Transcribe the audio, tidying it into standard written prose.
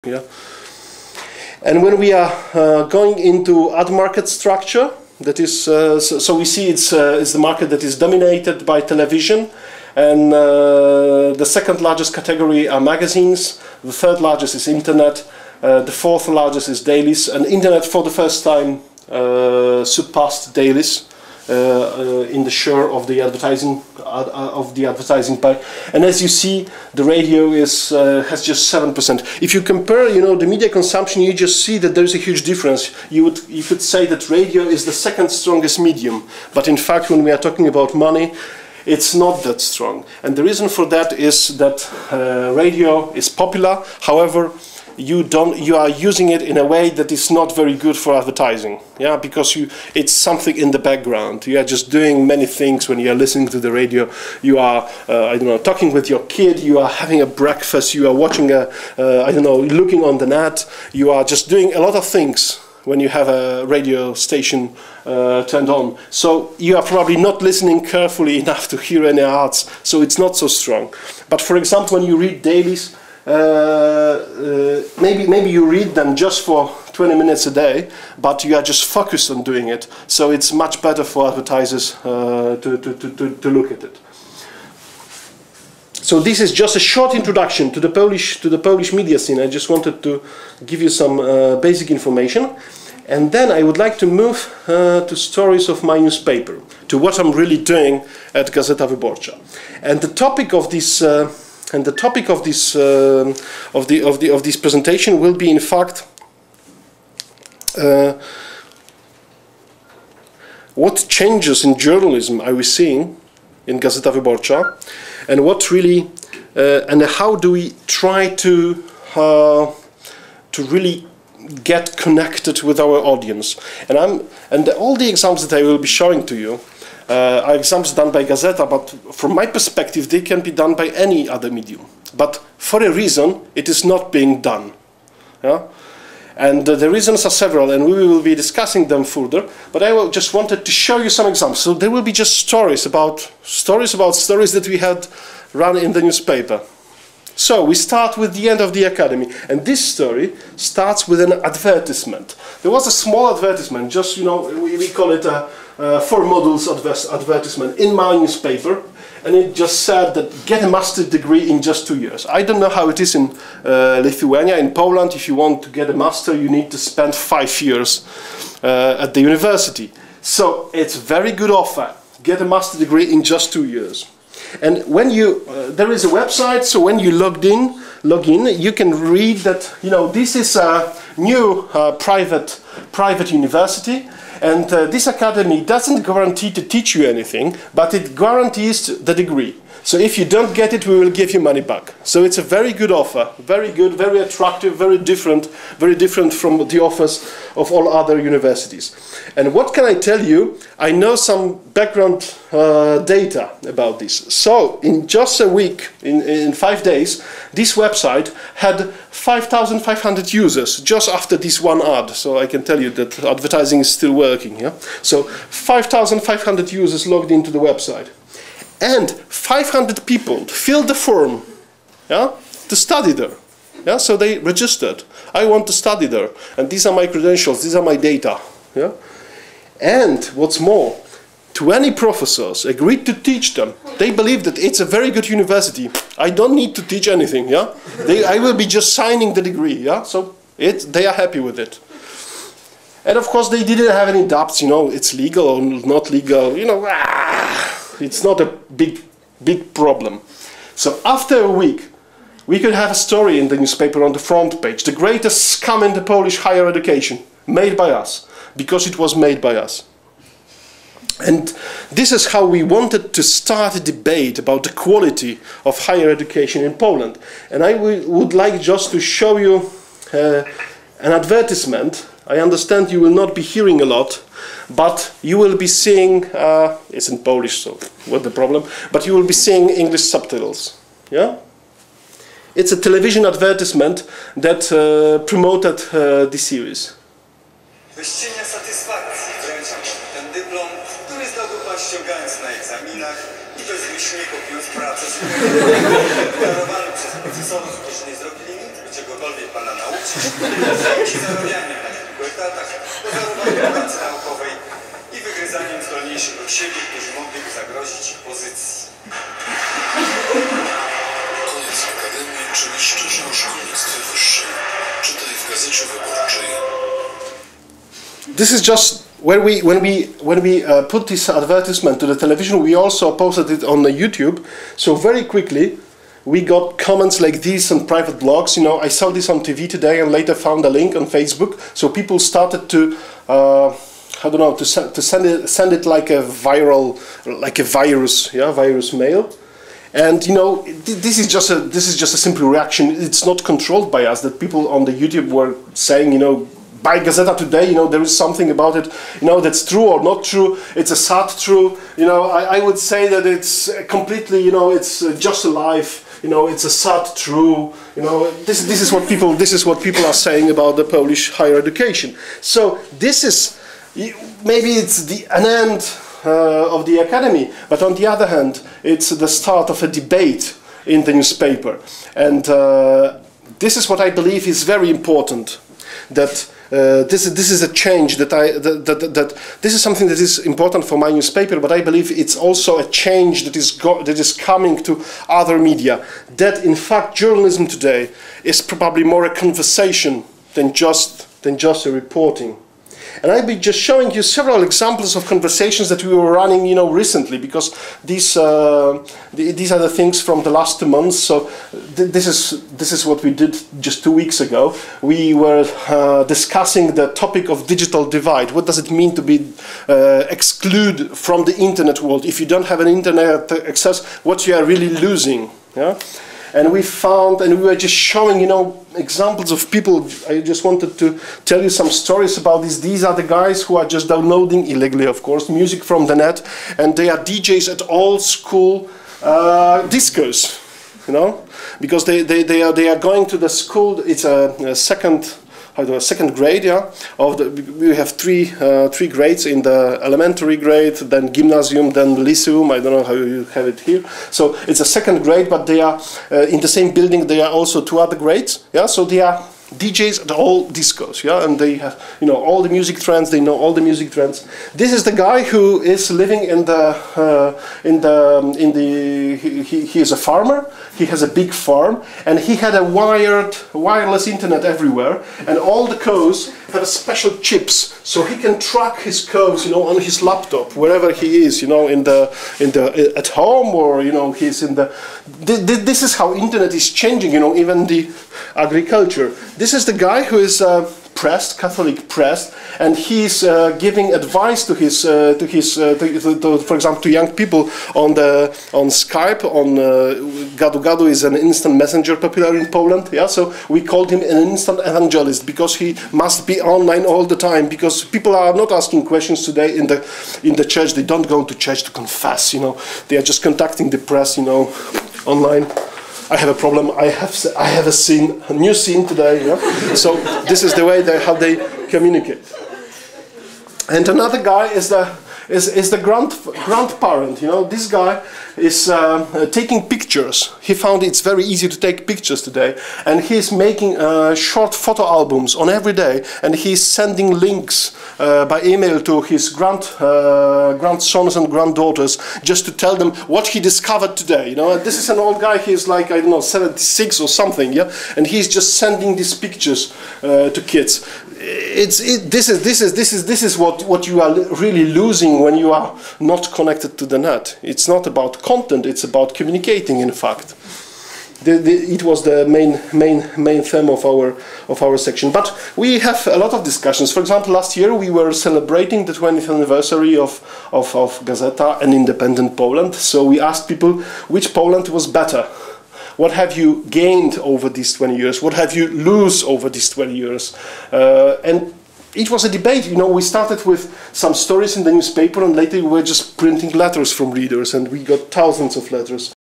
Yeah. And when we are going into ad market structure, that is, so we see it's the market that is dominated by television, and the second largest category are magazines, the third largest is internet, the fourth largest is dailies, and internet for the first time surpassed dailies in the share of the advertising pie. And as you see, the radio has just 7%. If you compare, the media consumption, you just see that there is a huge difference. You could say that radio is the second strongest medium, but in fact, when we are talking about money, it's not that strong. And the reason for that is that radio is popular. However, you are using it in a way that is not very good for advertising, yeah, because it's something in the background. You are just doing many things when you are listening to the radio. You are, I don't know, talking with your kid. You are having a breakfast. You are watching I don't know, looking on the net. You are just doing a lot of things when you have a radio station turned on. So you are probably not listening carefully enough to hear any ads. So it's not so strong. But for example, when you read dailies, maybe you read them just for 20 minutes a day, but you are just focused on doing it. So it's much better for advertisers to look at it. So this is just a short introduction to the Polish media scene. I just wanted to give you some basic information, and then I would like to move to stories of my newspaper, to what I'm really doing at Gazeta Wyborcza. And the topic of this this presentation will be, in fact, what changes in journalism are we seeing in Gazeta Wyborcza, and what really and how do we try to really get connected with our audience. And all the examples that I will be showing to you are examples done by Gazeta, but from my perspective, they can be done by any other medium. But for a reason, it is not being done. Yeah? And the reasons are several, and we will be discussing them further. But I just wanted to show you some examples. So there will be just stories about stories that we had run in the newspaper. So we start with the end of the academy, and this story starts with an advertisement. There was a small advertisement, just we call it a 4 modules advertisement in my newspaper, and it just said that get a master's degree in just 2 years. I don't know how it is in Lithuania. In Poland, if you want to get a master, you need to spend 5 years at the university. So it's a very good offer. Get a master's degree in just 2 years. And when you, there is a website, so when you log in, you can read that, this is a new private university, and this academy doesn't guarantee to teach you anything, but it guarantees the degree. So if you don't get it, we will give you money back. So it's a very good offer, very good, very attractive, very different from the offers of all other universities. And what can I tell you? I know some background data about this. So in just a week, in 5 days, this website had 5,500 users just after this one ad. So I can tell you that advertising is still working. Yeah? So 5,500 users logged into the website. And 500 people filled the form, yeah, to study there. Yeah, so they registered. I want to study there, and these are my credentials, these are my data. Yeah? And what's more, 20 professors agreed to teach them. They believe that it's a very good university. I don't need to teach anything. Yeah? I will be just signing the degree. Yeah? So they are happy with it. And of course, they didn't have any doubts. It's legal or not legal. It's not a big problem. So after a week, we could have a story in the newspaper on the front page, the greatest scam in the Polish higher education, made by us, because it was made by us. And this is how we wanted to start a debate about the quality of higher education in Poland. And I would like just to show you an advertisement. I understand you will not be hearing a lot, but you will be seeing, it's in Polish, so what's the problem? But you will be seeing English subtitles. Yeah? It's a television advertisement that promoted the series. Bezcienia satysfakcji wręczam ten dyplom, który zdobył pan ściągając na egzaminach i bezmyślnie kopiując pracę. Deklarowany przez profesorów, którzy nie zrobili nic, by czegokolwiek pana nauczyć. zajęci zarabianiem na kilku etatach, pozorowaniem pracy naukowej i wygryzaniem zdolniejszych od siebie, którzy mogliby zagrozić ich pozycji. Koniec akademii, czyli szczerze o szkolnictwie wyższym. Czytaj w Gazecie Wyborczej. This is just when we put this advertisement to the television, we also posted it on the YouTube. So very quickly, we got comments like this on private blogs. You know, I saw this on TV today and later found a link on Facebook. So people started to, I don't know, to send it like a viral, like a virus, yeah, virus mail. And you know, this is just a simple reaction. It's not controlled by us. That people on the YouTube were saying, you know, by Gazeta today, you know, there is something about it, you know, that's true or not true. It's a sad true. You know, I would say that it's completely, you know, it's just a life. You know, it's a sad true. You know, this is what people are saying about the Polish higher education. So this is maybe it's an end of the academy, but on the other hand, it's the start of a debate in the newspaper, and this is what I believe is very important. That this is a change that this is something that is important for my newspaper, but I believe it's also a change that is coming to other media. That in fact journalism today is probably more a conversation than just a reporting. And I'll be just showing you several examples of conversations that we were running, you know, recently, because these are the things from the last 2 months. So this is what we did just 2 weeks ago. We were discussing the topic of digital divide. What does it mean to be excluded from the internet world? If you don't have an internet access, what you are really losing? Yeah. And we found, and we were just showing, you know, examples of people. I just wanted to tell you some stories about this. These are the guys who are just downloading, illegally of course, music from the net, and they are DJs at old school discos, you know, because they are going to the school. It's a second grade, yeah. We have three grades in the elementary grade, then gymnasium, then lyceum. I don't know how you have it here. So it's a second grade, but they are in the same building. There are also 2 other grades, yeah. So they are DJs at all discos, yeah, and they have, you know, all the music trends. They know all the music trends. This is the guy who is living he is a farmer. He has a big farm, and he had a wireless internet everywhere, and all the cows have special chips, so he can track his cows, you know, on his laptop wherever he is, you know, at home, or you know, he's in the. This is how internet is changing, you know, even the agriculture. This is the guy who is Catholic priest, and he's giving advice to for example, to young people on Skype. On Gadu Gadu is an instant messenger popular in Poland. Yeah, so we called him an instant evangelist because he must be online all the time. Because people are not asking questions today in the church. They don't go to church to confess. You know, they are just contacting the press. You know, online. I have a problem. I have a new scene today. Yeah? So this is the way how they communicate. And another guy is the grandparent. You know, this guy is taking pictures. He found it's very easy to take pictures today, and he's making short photo albums on every day, and he's sending links by email to his grandsons and granddaughters just to tell them what he discovered today. You know, and this is an old guy. He's like, I don't know, 76 or something. Yeah, and he's just sending these pictures to kids. This is what you are really losing when you are not connected to the net. It's not about content; it's about communicating. In fact, it was the main theme of our section. But we have a lot of discussions. For example, last year we were celebrating the 20th anniversary of Gazeta and independent Poland. So we asked people which Poland was better. What have you gained over these 20 years? What have you lost over these 20 years? And it was a debate. You know, we started with some stories in the newspaper, and later we were just printing letters from readers, and we got thousands of letters.